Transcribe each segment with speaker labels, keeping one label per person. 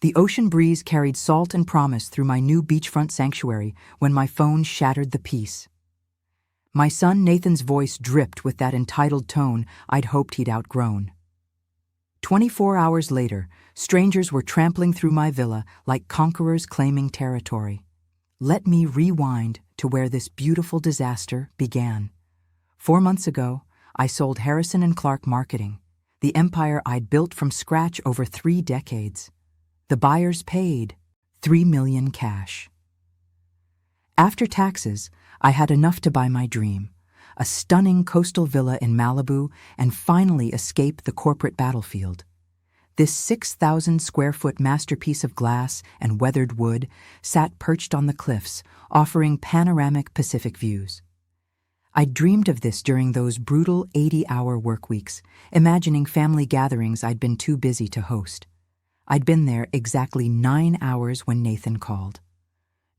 Speaker 1: The ocean breeze carried salt and promise through my new beachfront sanctuary when my phone shattered the peace. My son Nathan's voice dripped with that entitled tone I'd hoped he'd outgrown. 24 hours later, strangers were trampling through my villa like conquerors claiming territory. Let me rewind to where this beautiful disaster began. 4 months ago, I sold Harrison & Clark Marketing, the empire I'd built from scratch over 3 decades. The buyers paid $3 million cash. After taxes, I had enough to buy my dream, a stunning coastal villa in Malibu, and finally escape the corporate battlefield. This 6,000-square-foot masterpiece of glass and weathered wood sat perched on the cliffs, offering panoramic Pacific views. I'd dreamed of this during those brutal 80-hour work weeks, imagining family gatherings I'd been too busy to host. I'd been there exactly 9 hours when Nathan called.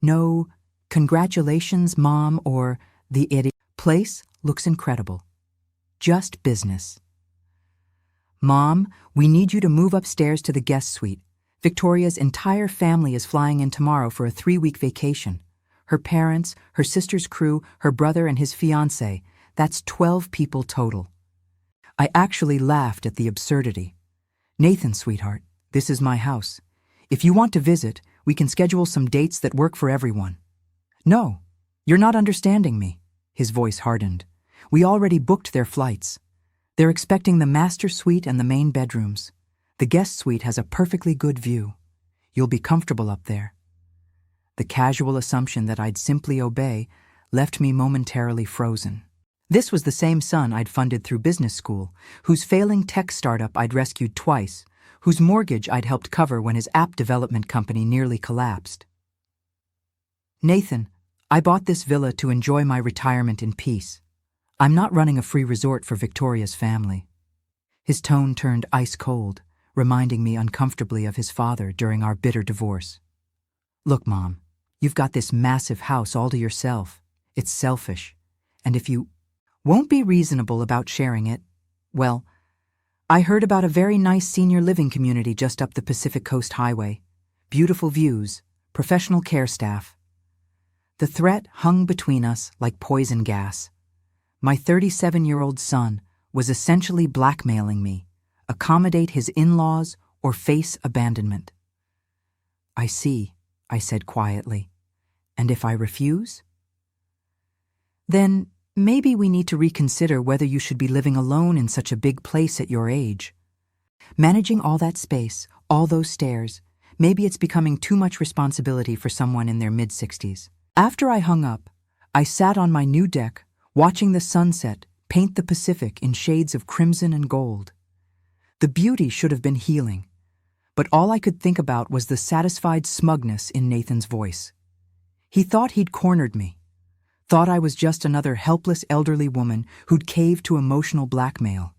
Speaker 1: No, congratulations, Mom, or the idiot. Place looks incredible. Just business. Mom, we need you to move upstairs to the guest suite. Victoria's entire family is flying in tomorrow for a 3-week vacation. Her parents, her sister's crew, her brother and his fiancé. That's 12 people total. I actually laughed at the absurdity. Nathan, sweetheart, this is my house. If you want to visit, we can schedule some dates that work for everyone. No, you're not understanding me. His voice hardened. We already booked their flights. They're expecting the master suite and the main bedrooms. The guest suite has a perfectly good view. You'll be comfortable up there. The casual assumption that I'd simply obey left me momentarily frozen. This was the same son I'd funded through business school, whose failing tech startup I'd rescued twice, whose mortgage I'd helped cover when his app development company nearly collapsed. Nathan, I bought this villa to enjoy my retirement in peace. I'm not running a free resort for Victoria's family. His tone turned ice cold, reminding me uncomfortably of his father during our bitter divorce. Look, Mom, you've got this massive house all to yourself. It's selfish. And if you won't be reasonable about sharing it, well, I heard about a very nice senior living community just up the Pacific Coast Highway. Beautiful views, professional care staff. The threat hung between us like poison gas. My 37-year-old son was essentially blackmailing me, accommodate his in-laws or face abandonment. I see, I said quietly. And if I refuse? Then maybe we need to reconsider whether you should be living alone in such a big place at your age. Managing all that space, all those stairs, maybe it's becoming too much responsibility for someone in their mid-60s. After I hung up, I sat on my new deck, watching the sunset paint the Pacific in shades of crimson and gold. The beauty should have been healing, but all I could think about was the satisfied smugness in Nathan's voice. He thought he'd cornered me, thought I was just another helpless elderly woman who'd caved to emotional blackmail.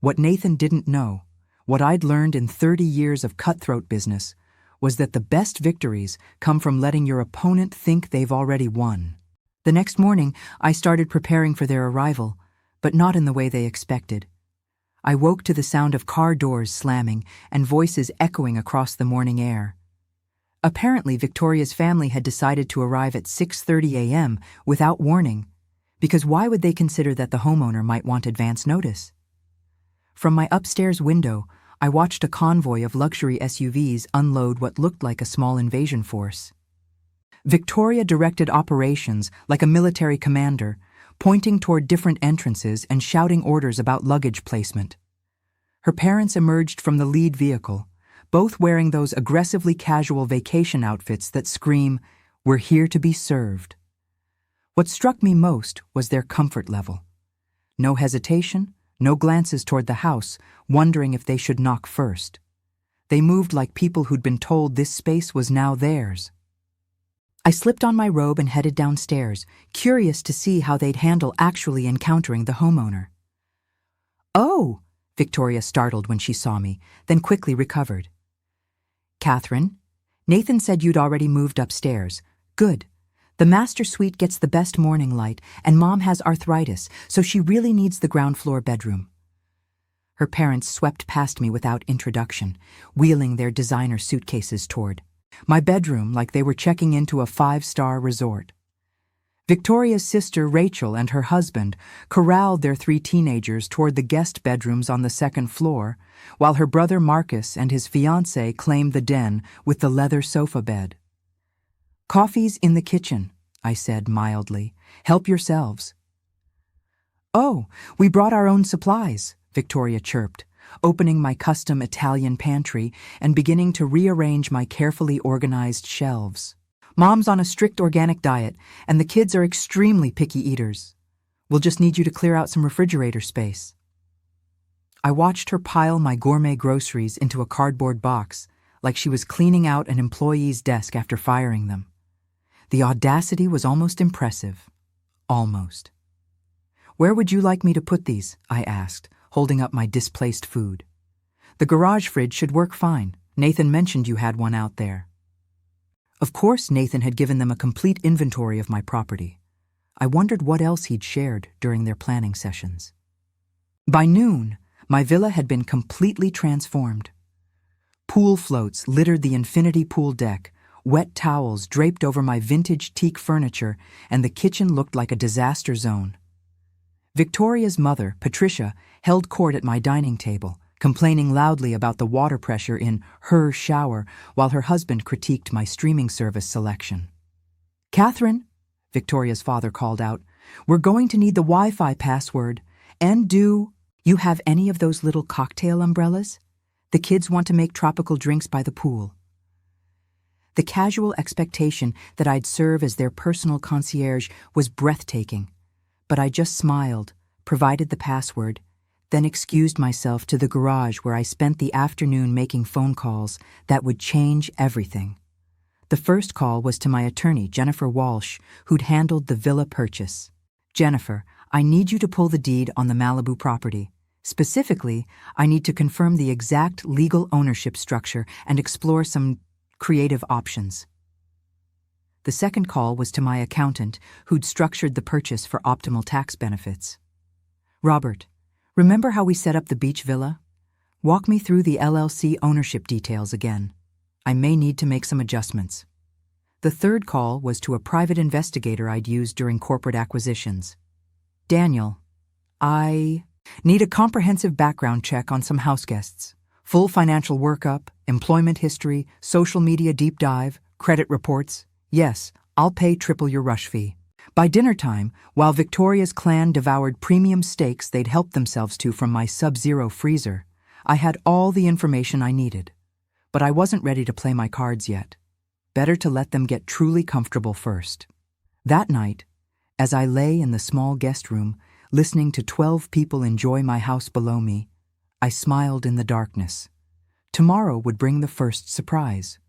Speaker 1: What Nathan didn't know, what I'd learned in 30 years of cutthroat business, was that the best victories come from letting your opponent think they've already won. The next morning, I started preparing for their arrival, but not in the way they expected. I woke to the sound of car doors slamming and voices echoing across the morning air. Apparently, Victoria's family had decided to arrive at 6:30 a.m. without warning, because why would they consider that the homeowner might want advance notice? From my upstairs window, I watched a convoy of luxury SUVs unload what looked like a small invasion force. Victoria directed operations like a military commander, pointing toward different entrances and shouting orders about luggage placement. Her parents emerged from the lead vehicle, both wearing those aggressively casual vacation outfits that scream, "We're here to be served." What struck me most was their comfort level. No hesitation, no glances toward the house, wondering if they should knock first. They moved like people who'd been told this space was now theirs. I slipped on my robe and headed downstairs, curious to see how they'd handle actually encountering the homeowner. "Oh!" Victoria startled when she saw me, then quickly recovered. "Catherine, Nathan said you'd already moved upstairs. Good. The master suite gets the best morning light, and Mom has arthritis, so she really needs the ground floor bedroom." Her parents swept past me without introduction, wheeling their designer suitcases toward my bedroom like they were checking into a 5-star resort. Victoria's sister Rachel and her husband corralled their 3 teenagers toward the guest bedrooms on the 2nd floor, while her brother Marcus and his fiancée claimed the den with the leather sofa bed. "Coffee's in the kitchen," I said mildly. "Help yourselves." "Oh, we brought our own supplies," Victoria chirped, opening my custom Italian pantry and beginning to rearrange my carefully organized shelves. "Mom's on a strict organic diet, and the kids are extremely picky eaters. We'll just need you to clear out some refrigerator space." I watched her pile my gourmet groceries into a cardboard box, like she was cleaning out an employee's desk after firing them. The audacity was almost impressive. Almost. "Where would you like me to put these?" I asked, holding up my displaced food. "The garage fridge should work fine. Nathan mentioned you had one out there." Of course, Nathan had given them a complete inventory of my property. I wondered what else he'd shared during their planning sessions. By noon, my villa had been completely transformed. Pool floats littered the infinity pool deck, wet towels draped over my vintage teak furniture, and the kitchen looked like a disaster zone. Victoria's mother, Patricia, held court at my dining table, complaining loudly about the water pressure in her shower while her husband critiqued my streaming service selection. "Catherine," Victoria's father called out, "we're going to need the Wi-Fi password. And do you have any of those little cocktail umbrellas? The kids want to make tropical drinks by the pool." The casual expectation that I'd serve as their personal concierge was breathtaking, but I just smiled, provided the password, then excused myself to the garage where I spent the afternoon making phone calls that would change everything. The first call was to my attorney, Jennifer Walsh, who'd handled the villa purchase. "Jennifer, I need you to pull the deed on the Malibu property. Specifically, I need to confirm the exact legal ownership structure and explore some creative options." The second call was to my accountant, who'd structured the purchase for optimal tax benefits. "Robert, remember how we set up the beach villa? Walk me through the LLC ownership details again. I may need to make some adjustments." The third call was to a private investigator I'd used during corporate acquisitions. "Daniel, I need a comprehensive background check on some house guests. Full financial workup, employment history, social media deep dive, credit reports. Yes, I'll pay triple your rush fee." By dinner time, while Victoria's clan devoured premium steaks they'd helped themselves to from my Sub-Zero freezer, I had all the information I needed. But I wasn't ready to play my cards yet. Better to let them get truly comfortable first. That night, as I lay in the small guest room, listening to 12 people enjoy my house below me, I smiled in the darkness. Tomorrow would bring the first surprise.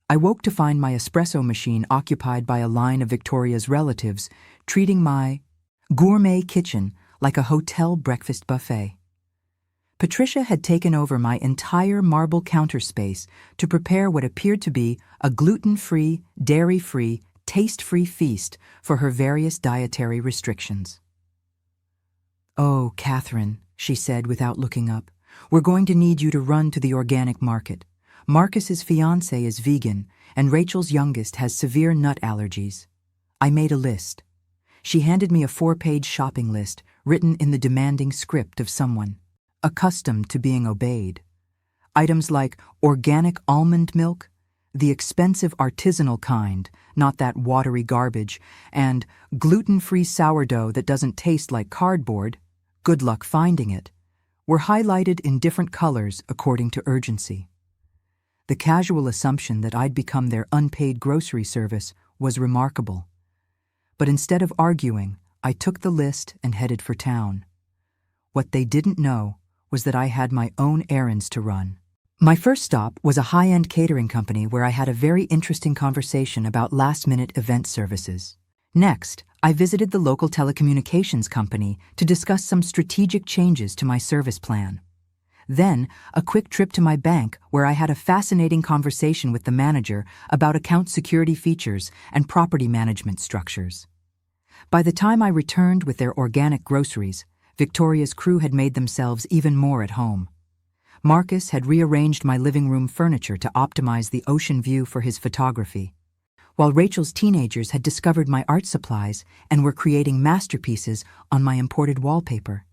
Speaker 1: I woke to find my espresso machine occupied by a line of Victoria's relatives, treating my gourmet kitchen like a hotel breakfast buffet. Patricia had taken over my entire marble counter space to prepare what appeared to be a gluten-free, dairy-free, taste-free feast for her various dietary restrictions. "Oh, Catherine," she said without looking up, "we're going to need you to run to the organic market. Marcus's fiancé is vegan, and Rachel's youngest has severe nut allergies." I made a list. She handed me a 4-page shopping list written in the demanding script of someone accustomed to being obeyed. Items like organic almond milk, the expensive artisanal kind, not that watery garbage, and gluten-free sourdough that doesn't taste like cardboard, good luck finding it, were highlighted in different colors according to urgency. The casual assumption that I'd become their unpaid grocery service was remarkable. But instead of arguing, I took the list and headed for town. What they didn't know was that I had my own errands to run. My first stop was a high-end catering company where I had a very interesting conversation about last-minute event services. Next, I visited the local telecommunications company to discuss some strategic changes to my service plan. Then, a quick trip to my bank where I had a fascinating conversation with the manager about account security features and property management structures. By the time I returned with their organic groceries, Victoria's crew had made themselves even more at home. Marcus had rearranged my living room furniture to optimize the ocean view for his photography, while Rachel's teenagers had discovered my art supplies and were creating masterpieces on my imported wallpaper.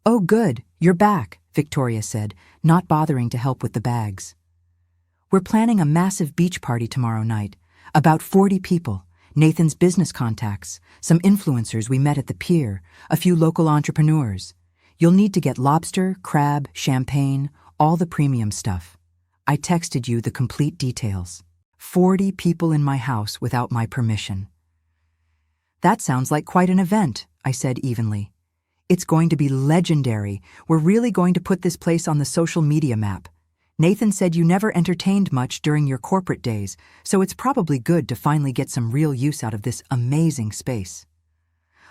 Speaker 1: "Oh good, you're back," Victoria said, not bothering to help with the bags. "We're planning a massive beach party tomorrow night. About 40 people, Nathan's business contacts, some influencers we met at the pier, a few local entrepreneurs. You'll need to get lobster, crab, champagne, all the premium stuff. I texted you the complete details. 40 people in my house without my permission." "That sounds like quite an event," I said evenly. "It's going to be legendary. We're really going to put this place on the social media map. Nathan said you never entertained much during your corporate days, so it's probably good to finally get some real use out of this amazing space."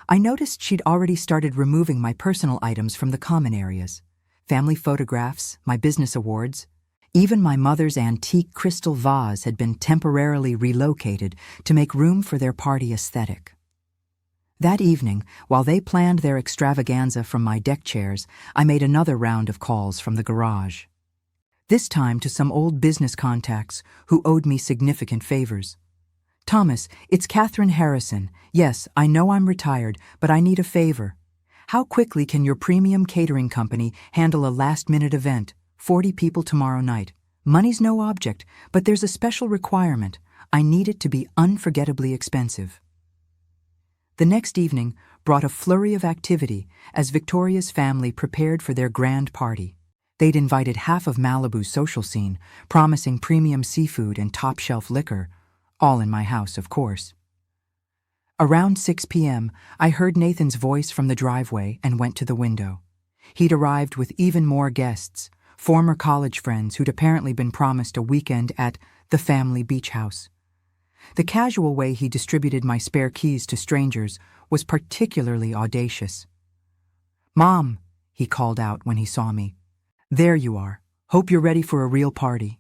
Speaker 1: I noticed she'd already started removing my personal items from the common areas. Family photographs, my business awards. Even my mother's antique crystal vase had been temporarily relocated to make room for their party aesthetic. That evening, while they planned their extravaganza from my deck chairs, I made another round of calls from the garage. This time to some old business contacts who owed me significant favors. "Thomas, it's Catherine Harrison. Yes, I know I'm retired, but I need a favor. How quickly can your premium catering company handle a last-minute event? 40 people tomorrow night. Money's no object, but there's a special requirement. I need it to be unforgettably expensive." The next evening brought a flurry of activity as Victoria's family prepared for their grand party. They'd invited half of Malibu's social scene, promising premium seafood and top-shelf liquor, all in my house, of course. Around 6 p.m., I heard Nathan's voice from the driveway and went to the window. He'd arrived with even more guests, former college friends who'd apparently been promised a weekend at the family beach house. The casual way he distributed my spare keys to strangers was particularly audacious. "Mom," he called out when he saw me. "There you are. Hope you're ready for a real party.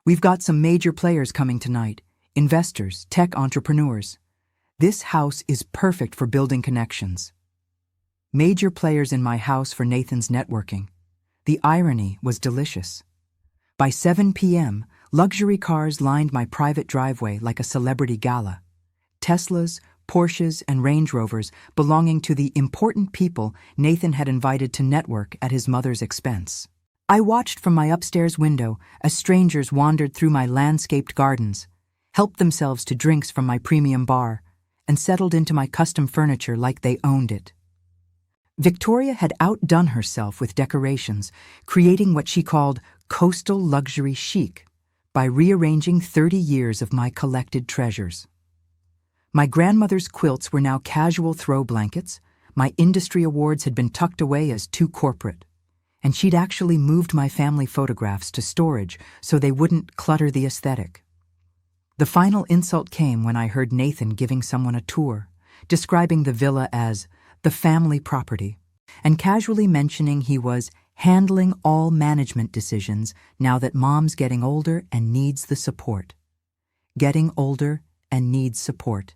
Speaker 1: We've got some major players coming tonight. Investors, tech entrepreneurs. This house is perfect for building connections." Major players in my house for Nathan's networking. The irony was delicious. By 7 p.m., luxury cars lined my private driveway like a celebrity gala. Teslas, Porsches, and Range Rovers belonging to the important people Nathan had invited to network at his mother's expense. I watched from my upstairs window as strangers wandered through my landscaped gardens, helped themselves to drinks from my premium bar, and settled into my custom furniture like they owned it. Victoria had outdone herself with decorations, creating what she called coastal luxury chic by rearranging 30 years of my collected treasures. My grandmother's quilts were now casual throw blankets, my industry awards had been tucked away as too corporate, and she'd actually moved my family photographs to storage so they wouldn't clutter the aesthetic. The final insult came when I heard Nathan giving someone a tour, describing the villa as the family property, and casually mentioning he was handling all management decisions now that Mom's getting older and needs the support. Getting older and needs support.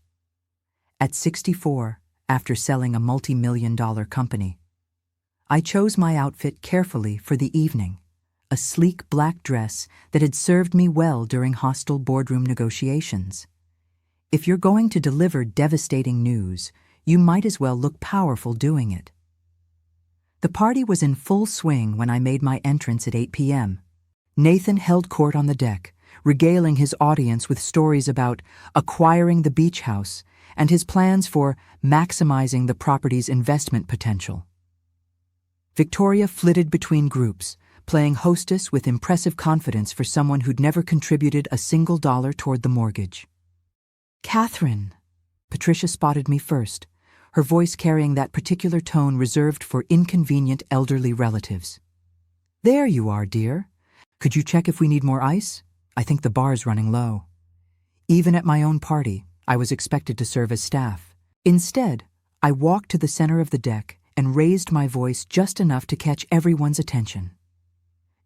Speaker 1: At 64, after selling a multi-million-dollar company. I chose my outfit carefully for the evening. A sleek black dress that had served me well during hostile boardroom negotiations. If you're going to deliver devastating news, you might as well look powerful doing it. The party was in full swing when I made my entrance at 8 p.m. Nathan held court on the deck, regaling his audience with stories about acquiring the beach house and his plans for maximizing the property's investment potential. Victoria flitted between groups, playing hostess with impressive confidence for someone who'd never contributed a single dollar toward the mortgage. "Catherine," Patricia spotted me first, her voice carrying that particular tone reserved for inconvenient elderly relatives. "There you are, dear. Could you check if we need more ice? I think the bar's running low." Even at my own party, I was expected to serve as staff. Instead, I walked to the center of the deck and raised my voice just enough to catch everyone's attention.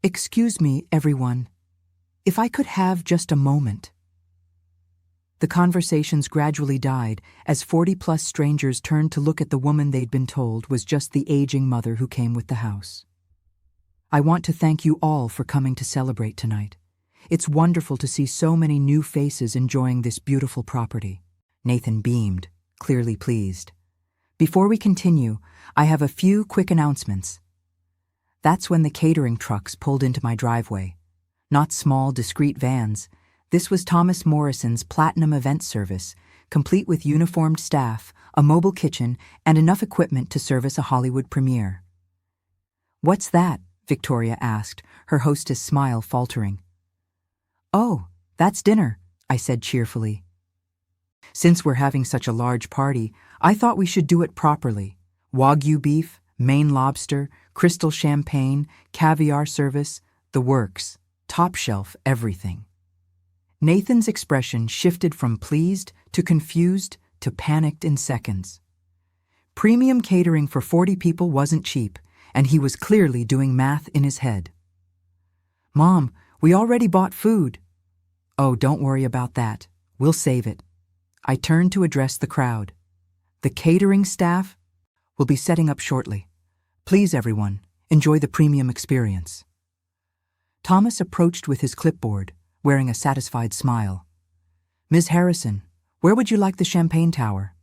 Speaker 1: "Excuse me, everyone. If I could have just a moment." The conversations gradually died as 40-plus strangers turned to look at the woman they'd been told was just the aging mother who came with the house. I want to thank you all for coming to celebrate tonight. It's wonderful to see so many new faces enjoying this beautiful property. Nathan beamed, clearly pleased. Before we continue, I have a few quick announcements. That's when the catering trucks pulled into my driveway. Not small, discreet vans. This was Thomas Morrison's Platinum Event Service, complete with uniformed staff, a mobile kitchen, and enough equipment to service a Hollywood premiere. "What's that?" Victoria asked, her hostess' smile faltering. "Oh, that's dinner," I said cheerfully. "Since we're having such a large party, I thought we should do it properly. Wagyu beef, Maine lobster, crystal champagne, caviar service, the works, top shelf everything." Nathan's expression shifted from pleased to confused to panicked in seconds. Premium catering for 40 people wasn't cheap, and he was clearly doing math in his head. "Mom, we already bought food." "Oh, don't worry about that. We'll save it." I turned to address the crowd. "The catering staff will be setting up shortly. Please, everyone, enjoy the premium experience." Thomas approached with his clipboard, wearing a satisfied smile. "Ms. Harrison, where would you like the champagne tower?"